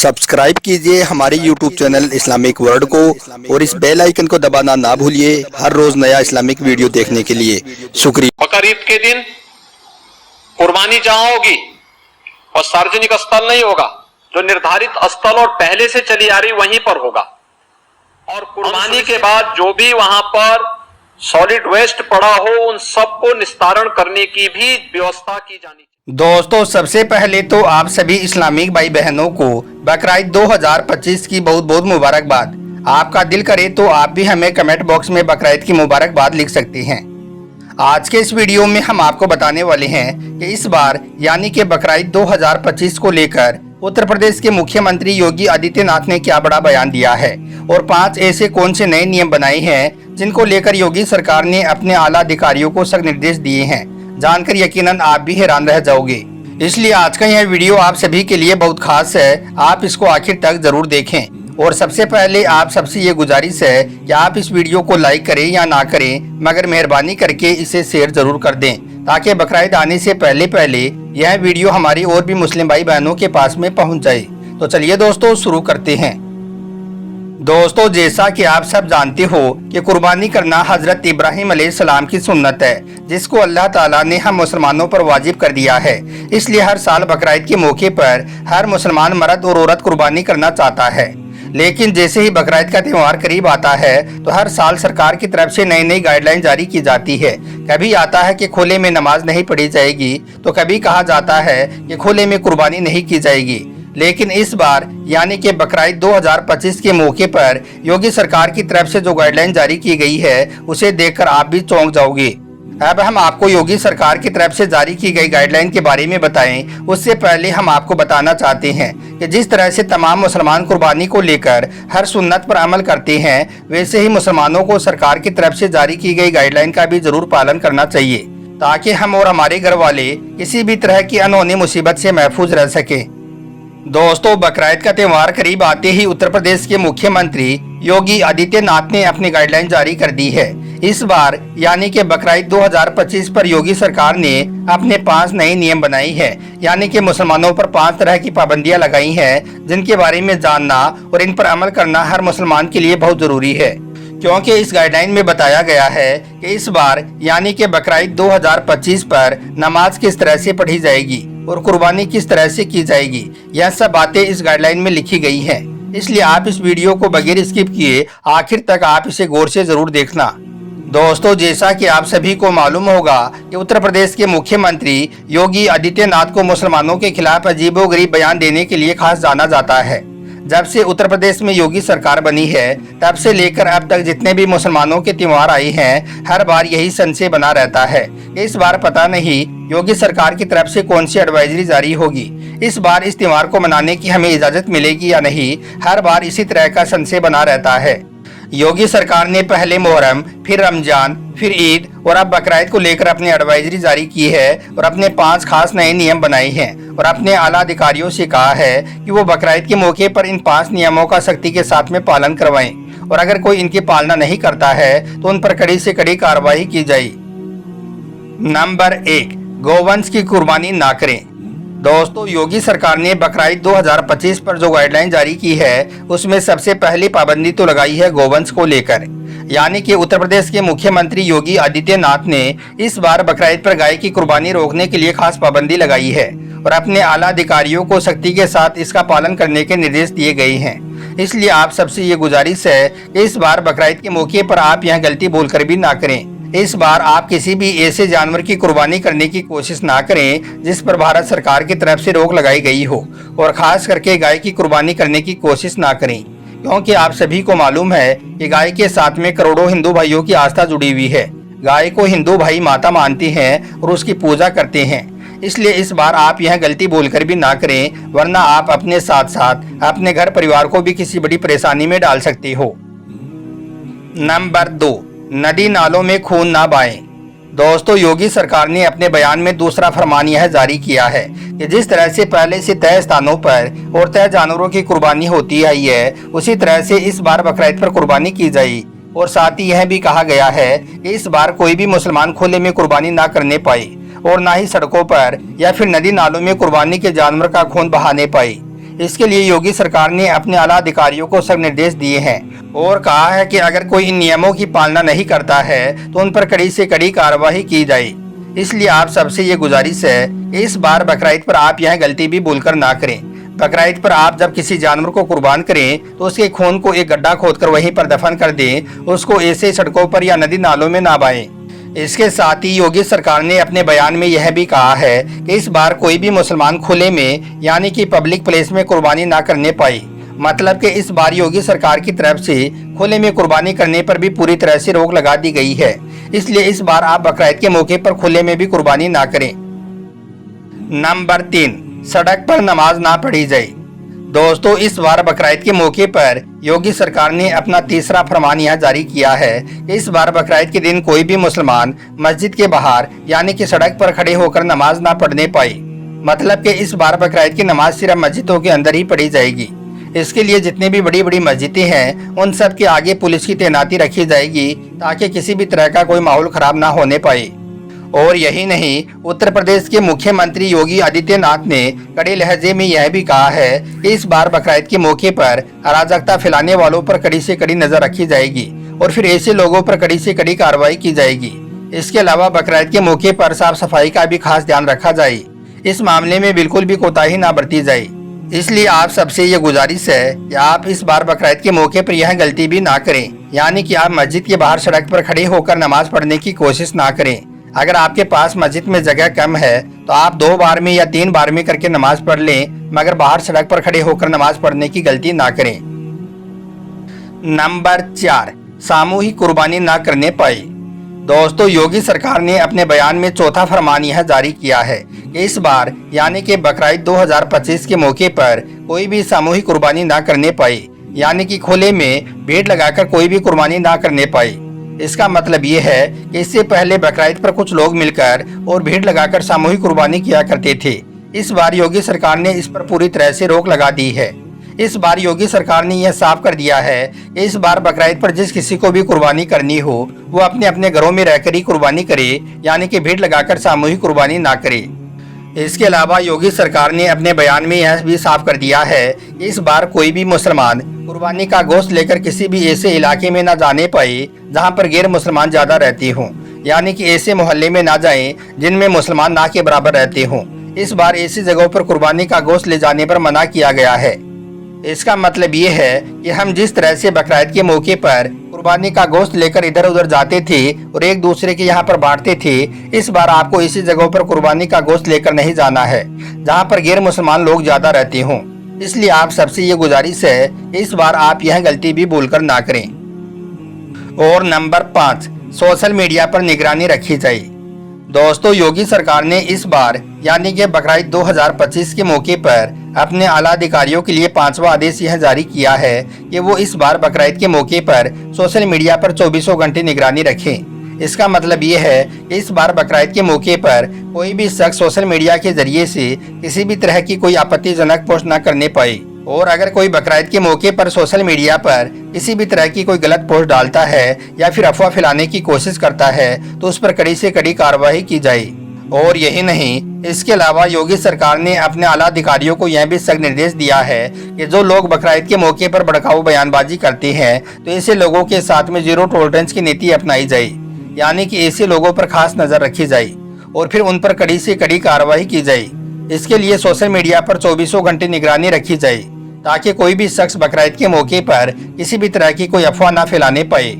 Subscribe कीजिए हमारे YouTube channel Islamic world को और इस बेल आइकन को दबाना ना भूलिए हर रोज नया इस्लामिक वीडियो देखने के लिए। शुक्रिया। बकर ईद के दिन कुर्बानी जहां होगी और सार्वजनिक स्थल नहीं होगा, जो निर्धारित स्थल और पहले से चली आ रही वहीं पर होगा। और कुर्बानी के बाद जो भी वहां पर सॉलिड वेस्ट पड़ा हो उन सबको निस्तारण करने की भी व्यवस्था की जानी। दोस्तों, सबसे पहले तो आप सभी इस्लामिक भाई बहनों को बकरीद 2025 की बहुत बहुत मुबारकबाद। आपका दिल करे तो आप भी हमें कमेंट बॉक्स में बकरीद की मुबारकबाद लिख सकते हैं। आज के इस वीडियो में हम आपको बताने वाले हैं कि इस बार यानी कि बकरीद 2025 को लेकर उत्तर प्रदेश के मुख्यमंत्री योगी आदित्यनाथ ने क्या बड़ा बयान दिया है और 5 ऐसे कौन से नए नियम बनाए हैं जिनको लेकर योगी सरकार ने अपने आला अधिकारियों को सख्त निर्देश दिए हैं। जानकर यकीनन आप भी हैरान रह जाओगे। इसलिए आज का यह वीडियो आप सभी के लिए बहुत खास है, आप इसको आखिर तक जरूर देखें। और सबसे पहले आप सबसे ये गुजारिश है कि आप इस वीडियो को लाइक करें या ना करें, मगर मेहरबानी करके इसे शेयर जरूर कर दें ताकि बकरीद आने से पहले पहले यह वीडियो हमारी और भी मुस्लिम भाई बहनों के पास में पहुँच जाए। तो चलिए दोस्तों शुरू करते हैं। दोस्तों, जैसा कि आप सब जानते हो कि कुर्बानी करना हजरत इब्राहिम अलैहिस्सलाम की सुन्नत है, जिसको अल्लाह ताला ने हम मुसलमानों पर वाजिब कर दिया है। इसलिए हर साल बकरीद के मौके पर हर मुसलमान मर्द और औरत कुर्बानी करना चाहता है। लेकिन जैसे ही बकरीद का त्यौहार करीब आता है तो हर साल सरकार की तरफ से नई नई गाइडलाइन जारी की जाती है। कभी आता है कि खुले में नमाज नहीं पढ़ी जाएगी, तो कभी कहा जाता है कि खुले में कुर्बानी नहीं की जाएगी। लेकिन इस बार यानी कि बकरीद 2025 के मौके पर योगी सरकार की तरफ से जो गाइडलाइन जारी की गई है उसे देखकर आप भी चौंक जाओगे। अब हम आपको योगी सरकार की तरफ से जारी की गई गाइडलाइन के बारे में बताएं, उससे पहले हम आपको बताना चाहते हैं कि जिस तरह से तमाम मुसलमान कुर्बानी को लेकर हर सुन्नत पर अमल करते हैं, वैसे ही मुसलमानों को सरकार की तरफ से जारी की गई गाइडलाइन का भी जरूर पालन करना चाहिए, ताकि हम और हमारे घर वाले किसी भी तरह की अनहोनी मुसीबत से महफूज रह सके। दोस्तों, बकरीद का त्यौहार करीब आते ही उत्तर प्रदेश के मुख्यमंत्री योगी आदित्यनाथ ने अपनी गाइडलाइन जारी कर दी है। इस बार यानी कि बकरीद 2025 पर योगी सरकार ने अपने 5 नए नियम बनाए हैं, यानी कि मुसलमानों पर 5 तरह की पाबंदियां लगाई हैं, जिनके बारे में जानना और इन पर अमल करना हर मुसलमान के लिए बहुत जरूरी है। क्योंकि इस गाइडलाइन में बताया गया है कि इस बार यानी कि बकरीद 2025 पर नमाज किस तरह से पढ़ी जाएगी और कुर्बानी किस तरह से की जाएगी, यह सब बातें इस गाइडलाइन में लिखी गई हैं। इसलिए आप इस वीडियो को बगैर स्किप किए आखिर तक आप इसे गौर से जरूर देखना। दोस्तों, जैसा कि आप सभी को मालूम होगा कि उत्तर प्रदेश के मुख्यमंत्री योगी आदित्यनाथ को मुसलमानों के खिलाफ अजीबोगरीब बयान देने के लिए खास जाना जाता है। जब से उत्तर प्रदेश में योगी सरकार बनी है, तब से लेकर अब तक जितने भी मुसलमानों के त्योहार आए हैं, हर बार यही संशय बना रहता है। इस बार पता नहीं योगी सरकार की तरफ से कौन सी एडवाइजरी जारी होगी, इस बार इस त्योहार को मनाने की हमें इजाजत मिलेगी या नहीं, हर बार इसी तरह का संशय बना रहता है। योगी सरकार ने पहले मुहर्रम, फिर रमजान, फिर ईद और अब बकरीद को लेकर अपनी एडवाइजरी जारी की है और अपने 5 खास नए नियम बनाए हैं और अपने आला अधिकारियों से कहा है कि वो बकरीद के मौके पर इन 5 नियमों का सख्ती के साथ में पालन करवाएं और अगर कोई इनकी पालना नहीं करता है तो उन पर कड़ी से कड़ी कार्रवाई की जाए। नंबर 1, गौवंश की कुर्बानी ना करें। दोस्तों, योगी सरकार ने बकरीद 2025 पर जो गाइडलाइन जारी की है उसमें सबसे पहली पाबंदी तो लगाई है गौवंश को लेकर। यानी कि उत्तर प्रदेश के मुख्यमंत्री योगी आदित्यनाथ ने इस बार बकरीद पर गाय की कुर्बानी रोकने के लिए खास पाबंदी लगाई है और अपने आला अधिकारियों को सख्ती के साथ इसका पालन करने के निर्देश दिए गए हैं। इसलिए आप सबसे ये गुजारिश है कि इस बार बकरीद के मौके पर आप यह गलती बोलकर भी ना करें। इस बार आप किसी भी ऐसे जानवर की कुर्बानी करने की कोशिश ना करें जिस पर भारत सरकार की तरफ से रोक लगाई गई हो, और खास करके गाय की कुर्बानी करने की कोशिश ना करें, क्योंकि आप सभी को मालूम है कि गाय के साथ में करोड़ों हिंदू भाइयों की आस्था जुड़ी हुई है। गाय को हिंदू भाई माता मानते हैं और उसकी पूजा करते हैं। इसलिए इस बार आप यह गलती बोलकर भी ना करें, वरना आप अपने साथ साथ अपने घर परिवार को भी किसी बड़ी परेशानी में डाल सकते हो। नंबर 2, नदी नालों में खून ना बहाएं। दोस्तों, योगी सरकार ने अपने बयान में दूसरा फरमान यह जारी किया है कि जिस तरह से पहले से तय स्थानों पर और तय जानवरों की कुर्बानी होती आई है, उसी तरह से इस बार बकरीद पर कुर्बानी की जाए। और साथ ही यह भी कहा गया है कि इस बार कोई भी मुसलमान खुले में कुर्बानी ना करने पाए और ना ही सड़कों पर या फिर नदी नालों में कुर्बानी के जानवर का खून बहाने पाए। इसके लिए योगी सरकार ने अपने आला अधिकारियों को सख्त निर्देश दिए हैं और कहा है कि अगर कोई इन नियमों की पालना नहीं करता है तो उन पर कड़ी से कड़ी कार्रवाई की जाए। इसलिए आप सबसे ये गुजारिश है कि इस बार बकरीद पर आप यह गलती भी भूलकर ना करें। बकरीद पर आप जब किसी जानवर को कुर्बान करें तो उसके खून को एक गड्ढा खोदकर वहीं पर दफन कर दें, उसको ऐसे सड़कों पर या नदी नालों में ना बहाएं। इसके साथ ही योगी सरकार ने अपने बयान में यह भी कहा है कि इस बार कोई भी मुसलमान खुले में यानी कि पब्लिक प्लेस में कुर्बानी ना करने पाए। मतलब कि इस बार योगी सरकार की तरफ से खुले में कुर्बानी करने पर भी पूरी तरह से रोक लगा दी गई है। इसलिए इस बार आप बकरीद के मौके पर खुले में भी कुर्बानी ना करें। नंबर 3, सड़क पर नमाज ना पढ़ी जाए। दोस्तों, इस बार बकरीद के मौके पर योगी सरकार ने अपना तीसरा फरमान यह जारी किया है कि इस बार बकरीद के दिन कोई भी मुसलमान मस्जिद के बाहर यानी कि सड़क पर खड़े होकर नमाज ना पढ़ने पाए। मतलब कि इस बार बकरीद की नमाज सिर्फ मस्जिदों के अंदर ही पढ़ी जाएगी। इसके लिए जितनी भी बड़ी बड़ी मस्जिदें हैं उन सब के आगे पुलिस की तैनाती रखी जाएगी ताकि किसी भी तरह का कोई माहौल खराब ना होने पाए। और यही नहीं, उत्तर प्रदेश के मुख्यमंत्री योगी आदित्यनाथ ने कड़े लहजे में यह भी कहा है कि इस बार बकरीद के मौके पर अराजकता फैलाने वालों पर कड़ी से कड़ी नजर रखी जाएगी और फिर ऐसे लोगों पर कड़ी से कड़ी कार्रवाई की जाएगी। इसके अलावा बकरीद के मौके पर साफ सफाई का भी खास ध्यान रखा जाए। इस मामले में बिल्कुल भी कोताही ना बरती जाए। इसलिए आप सबसे ये गुजारिश है कि आप इस बार बकरीद के मौके पर यह गलती भी ना करें, यानी कि आप मस्जिद के बाहर सड़क पर खड़े होकर नमाज पढ़ने की कोशिश ना करें। अगर आपके पास मस्जिद में जगह कम है तो आप 2 बार में या 3 बार में करके नमाज पढ़ लें, मगर बाहर सड़क पर खड़े होकर नमाज पढ़ने की गलती ना करें। नंबर 4, सामूहिक कुर्बानी ना करने पाए। दोस्तों, योगी सरकार ने अपने बयान में चौथा फरमान यह जारी किया है कि इस बार यानी कि बकरीद 2025 के मौके पर कोई भी सामूहिक कुर्बानी ना करने पाए, यानी कि खुले में भीड़ लगाकर कोई भी कुर्बानी ना करने पाए। इसका मतलब ये है कि इससे पहले बकरीद पर कुछ लोग मिलकर और भीड़ लगाकर सामूहिक कुर्बानी किया करते थे। इस बार योगी सरकार ने इस पर पूरी तरह से रोक लगा दी है। इस बार योगी सरकार ने यह साफ कर दिया है कि इस बार बकरीद पर जिस किसी को भी कुर्बानी करनी हो वो अपने अपने घरों में रहकर ही कुर्बानी करे, यानी कि भीड़ लगाकर सामूहिक कुर्बानी ना करे। इसके अलावा योगी सरकार ने अपने बयान में यह भी साफ कर दिया है कि इस बार कोई भी मुसलमान कुर्बानी का गोश्त लेकर किसी भी ऐसे इलाके में ना जाने पाए जहां पर गैर मुसलमान ज्यादा रहते हों, यानी कि ऐसे मोहल्ले में ना जाएं जिनमें मुसलमान ना के बराबर रहते हों। इस बार ऐसी जगहों पर कुर्बानी का गोश्त ले जाने पर मना किया गया है। इसका मतलब ये है कि हम जिस तरह से बकरीद के मौके पर कुर्बानी का गोश्त लेकर इधर उधर जाते थे और एक दूसरे के यहाँ पर बांटते थे, इस बार आपको ऐसी जगहों पर कुर्बानी का गोश्त लेकर नहीं जाना है जहाँ पर गैर मुसलमान लोग ज्यादा रहते हों। इसलिए आप सबसे ये गुजारिश है कि इस बार आप यह गलती भी भूलकर ना करें। और नंबर 5, सोशल मीडिया पर निगरानी रखी जाए। दोस्तों, योगी सरकार ने इस बार यानी कि बकरीद 2025 के मौके पर अपने आला अधिकारियों के लिए 5वां आदेश यह जारी किया है कि वो इस बार बकरीद के मौके पर सोशल मीडिया पर 24 घंटे निगरानी रखें। इसका मतलब ये है कि इस बार बकरीद के मौके पर कोई भी शख्स सोशल मीडिया के जरिए से किसी भी तरह की कोई आपत्तिजनक पोस्ट न करने पाए। और अगर कोई बकरीद के मौके पर सोशल मीडिया पर किसी भी तरह की कोई गलत पोस्ट डालता है या फिर अफवाह फैलाने की कोशिश करता है तो उस पर कड़ी से कड़ी कार्रवाई की जाए। और यही नहीं, इसके अलावा योगी सरकार ने अपने आला अधिकारियों को यह भी सख्त निर्देश दिया है कि जो लोग बकरीद के मौके पर भड़काऊ बयानबाजी करते हैं तो ऐसे लोगों के साथ में 0 टॉलरेंस की नीति अपनाई जाए, यानी कि ऐसे लोगों पर खास नजर रखी जाए और फिर उन पर कड़ी से कड़ी कार्रवाई की जाए। इसके लिए सोशल मीडिया पर 24 घंटे निगरानी रखी जाए ताकि कोई भी शख्स बकरीद के मौके पर किसी भी तरह की कोई अफवाह ना फैलाने पाए।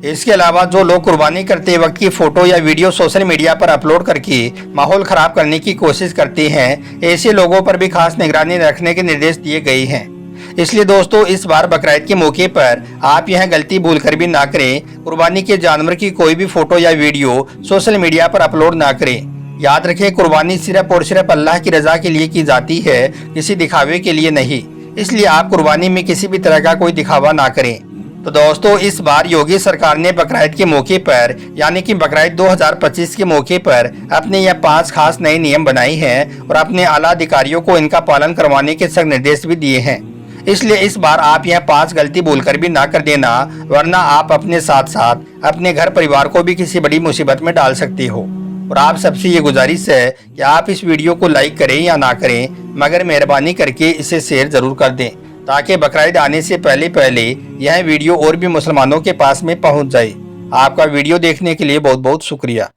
इसके अलावा जो लोग कुर्बानी करते वक्त की फोटो या वीडियो सोशल मीडिया पर अपलोड करके माहौल खराब करने की कोशिश करते हैं, ऐसे लोगों पर भी खास निगरानी रखने के निर्देश दिए गए हैं। इसलिए दोस्तों, इस बार बकरीद के मौके पर आप यह गलती भूलकर भी ना करें, कुर्बानी के जानवर की कोई भी फोटो या वीडियो सोशल मीडिया पर अपलोड ना करें। याद रखें, कुर्बानी सिर्फ और सिर्फ अल्लाह की रजा के लिए की जाती है, किसी दिखावे के लिए नहीं। इसलिए आप कुर्बानी में किसी भी तरह का कोई दिखावा ना करें। तो दोस्तों, इस बार योगी सरकार ने बकरीद के मौके पर यानी कि बकरीद 2025 के मौके पर अपने यह 5 खास नए नियम बनाए हैं और अपने आला अधिकारियों को इनका पालन करवाने के सख्त निर्देश भी दिए हैं। इसलिए इस बार आप यह 5 गलती भूलकर भी ना कर देना, वरना आप अपने साथ साथ अपने घर परिवार को भी किसी बड़ी मुसीबत में डाल सकते हो। और आप सबसे ये गुजारिश है कि आप इस वीडियो को लाइक करें या ना करें, मगर मेहरबानी करके इसे शेयर ज़रूर कर दें ताकि बकरीद आने से पहले यह वीडियो और भी मुसलमानों के पास में पहुंच जाए। आपका वीडियो देखने के लिए बहुत बहुत शुक्रिया।